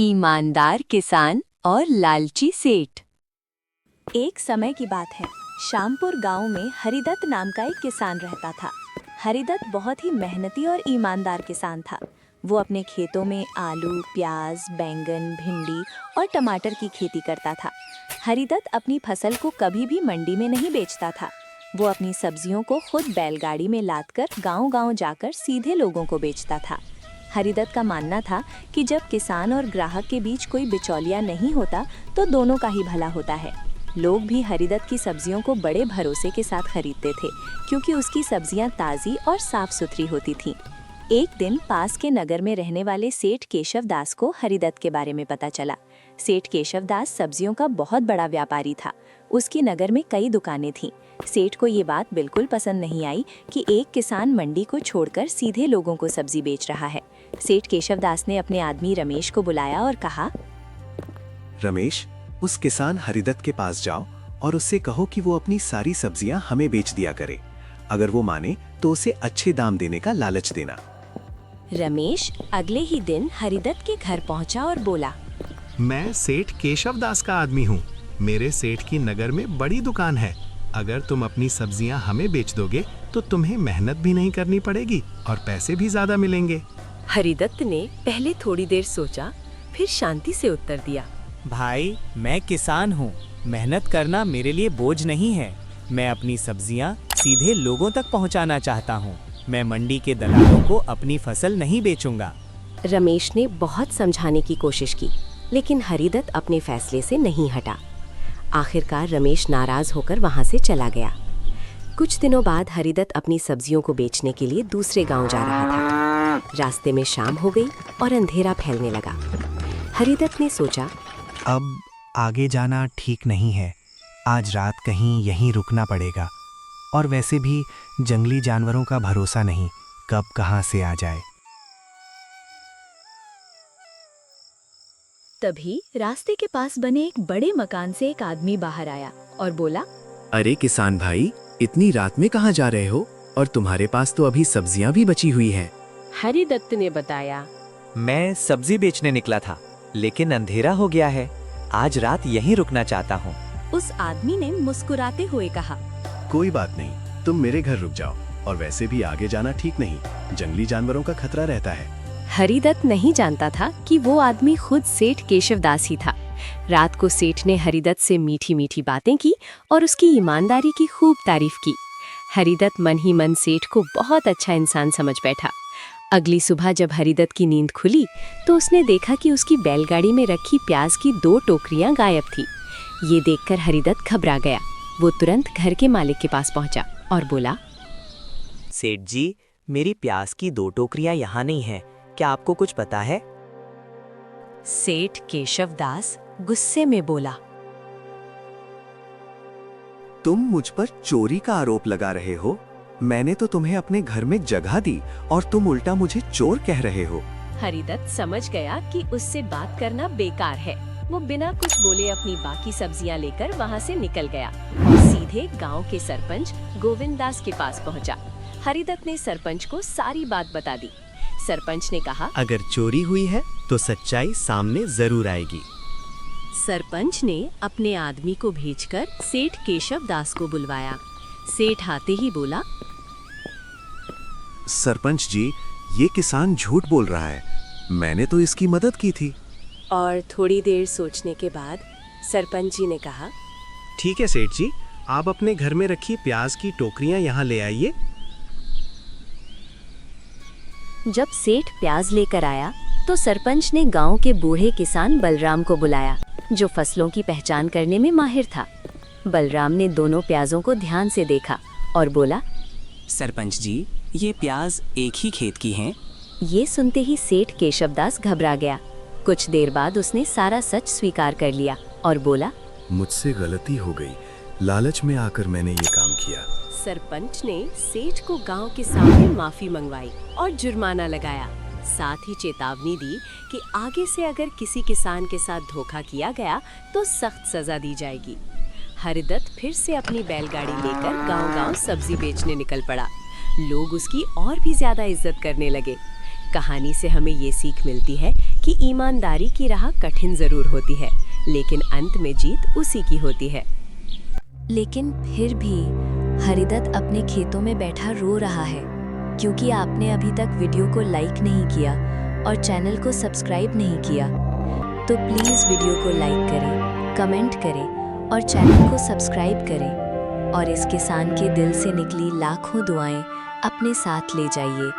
ईमानदार किसान और लालची सेठ। एक समय की बात है। श्यामपुर गांव में हरिदत्त नाम का एक किसान रहता था। हरिदत्त बहुत ही मेहनती और ईमानदार किसान था। वो अपने खेतों में आलू, प्याज, बैंगन, भिंडी और टमाटर की खेती करता था। हरिदत्त अपनी फसल को कभी भी मंडी में नहीं बेचता था। वो अपनी सब्जियों को खुद बैलगाड़ी में लादकर गांव-गांव जाकर सीधे लोगों को बेचता था। हरिदत्त का मानना था कि जब किसान और ग्राहक के बीच कोई बिचौलिया नहीं होता तो दोनों का ही भला होता है। लोग भी हरिदत्त की सब्जियों को बड़े भरोसे के साथ खरीदते थे, क्योंकि उसकी सब्जियां ताज़ी और साफ सुथरी होती थीं। एक दिन पास के नगर में रहने वाले सेठ केशव दास को हरिदत्त के बारे में पता चला। सेठ केशव दास सब्जियों का बहुत बड़ा व्यापारी था। उसकी नगर में कई दुकानें थीं। सेठ को ये बात बिल्कुल पसंद नहीं आई कि एक किसान मंडी को छोड़कर सीधे लोगों को सब्जी बेच रहा है। सेठ केशव दास ने अपने आदमी रमेश को बुलाया और कहा, रमेश, उस किसान हरिदत्त के पास जाओ और उससे कहो कि वो अपनी सारी सब्जियां हमें बेच दिया करे। अगर वो माने तो उसे अच्छे दाम देने का लालच देना। रमेश अगले ही दिन हरिदत्त के घर पहुंचा और बोला, मैं सेठ केशव दास का आदमी हूँ। मेरे सेठ की नगर में बड़ी दुकान है। अगर तुम अपनी सब्जियां हमें बेच दोगे तो तुम्हें मेहनत भी नहीं करनी पड़ेगी और पैसे भी ज्यादा मिलेंगे। हरिदत्त ने पहले थोड़ी देर सोचा, फिर शांति से उत्तर दिया, भाई, मैं किसान हूँ। मेहनत करना मेरे लिए बोझ नहीं है। मैं अपनी सब्जियाँ सीधे लोगों तक पहुँचाना चाहता हूँ। मैं मंडी के दलालों को अपनी फसल नहीं बेचूंगा। रमेश ने बहुत समझाने की कोशिश की, लेकिन हरिदत्त अपने फैसले से नहीं हटा। आखिरकार रमेश नाराज होकर वहां से चला गया। कुछ दिनों बाद हरिदत्त अपनी सब्जियों को बेचने के लिए दूसरे गांव जा रहा था। रास्ते में शाम हो गई और अंधेरा फैलने लगा। हरिदत्त ने सोचा, अब आगे जाना ठीक नहीं है। आज रात कहीं यहीं रुकना पड़ेगा। और वैसे भी जंगली जानवरों का भरोसा नहीं, कब कहां से आ जाए। तभी रास्ते के पास बने एक बड़े मकान से एक आदमी बाहर आया और बोला, अरे किसान भाई, इतनी रात में कहाँ जा रहे हो? और तुम्हारे पास तो अभी सब्जियां भी बची हुई हैं। हरिदत्त ने बताया, मैं सब्जी बेचने निकला था, लेकिन अंधेरा हो गया है। आज रात यहीं रुकना चाहता हूँ। उस आदमी ने मुस्कुराते हुए कहा, कोई बात नहीं, तुम मेरे घर रुक जाओ। और वैसे भी आगे जाना ठीक नहीं, जंगली जानवरों का खतरा रहता है। हरिदत्त नहीं जानता था कि वो आदमी खुद सेठ केशव दास ही था। रात को सेठ ने हरिदत्त से मीठी मीठी बातें की और उसकी ईमानदारी की खूब तारीफ की। हरिदत्त मन ही मन सेठ को बहुत अच्छा इंसान समझ बैठा। अगली सुबह जब हरिदत्त की नींद खुली तो उसने देखा कि उसकी बैलगाड़ी में रखी प्याज की 2 टोकरियां गायब थी। ये देखकर हरिदत्त घबरा गया। वो तुरंत घर के मालिक के पास पहुंचा और बोला, सेठ जी, मेरी प्याज की 2 टोकरियां यहाँ नहीं हैं। क्या आपको कुछ पता है? सेठ केशव दास गुस्से में बोला, तुम मुझ पर चोरी का आरोप लगा रहे हो। मैंने तो तुम्हें अपने घर में जगह दी और तुम उल्टा मुझे चोर कह रहे हो। हरिदत्त समझ गया कि उससे बात करना बेकार है। वो बिना कुछ बोले अपनी बाकी सब्जियां लेकर वहां से निकल गया और सीधे गांव के सरपंच गोविंद दास के पास पहुंचा। हरिदत्त ने सरपंच को सारी बात बता दी। सरपंच ने कहा, अगर चोरी हुई है तो सच्चाई सामने जरूर आएगी। सरपंच ने अपने आदमी को भेजकर सेठ केशव दास को बुलवाया। सेठ आते ही बोला, सरपंच जी, ये किसान झूठ बोल रहा है। मैंने तो इसकी मदद की थी। और थोड़ी देर सोचने के बाद सरपंच जी ने कहा, ठीक है सेठ जी, आप अपने घर में रखी प्याज की टोकरियां यहाँ ले आइए। जब सेठ प्याज लेकर आया तो सरपंच ने गांव के बूढ़े किसान बलराम को बुलाया, जो फसलों की पहचान करने में माहिर था। बलराम ने दोनों प्याजों को ध्यान से देखा और बोला, सरपंच जी, ये प्याज एक ही खेत की हैं। ये सुनते ही सेठ केशव दास घबरा गया। कुछ देर बाद उसने सारा सच स्वीकार कर लिया और बोला, मुझसे गलती हो गई। लालच में आकर मैंने ये काम किया। सरपंच ने सेठ को गांव के सामने माफी मंगवाई और जुर्माना लगाया। साथ ही चेतावनी दी कि आगे से अगर किसी किसान के साथ धोखा किया गया तो सख्त सजा दी जाएगी। हरिदत्त फिर से अपनी बैलगाड़ी लेकर गांव-गांव सब्जी बेचने निकल पड़ा। लोग उसकी और भी ज्यादा इज्जत करने लगे। कहानी से हमें ये सीख मिलती है कि ईमानदारी की राह कठिन जरूर होती है, लेकिन अंत में जीत उसी की होती है। लेकिन फिर भी हरिदत्त अपने खेतों में बैठा रो रहा है, क्योंकि आपने अभी तक वीडियो को लाइक नहीं किया और चैनल को सब्सक्राइब नहीं किया। तो प्लीज़ वीडियो को लाइक करें, कमेंट करें और चैनल को सब्सक्राइब करें और इस किसान के दिल से निकली लाखों दुआएं अपने साथ ले जाइए।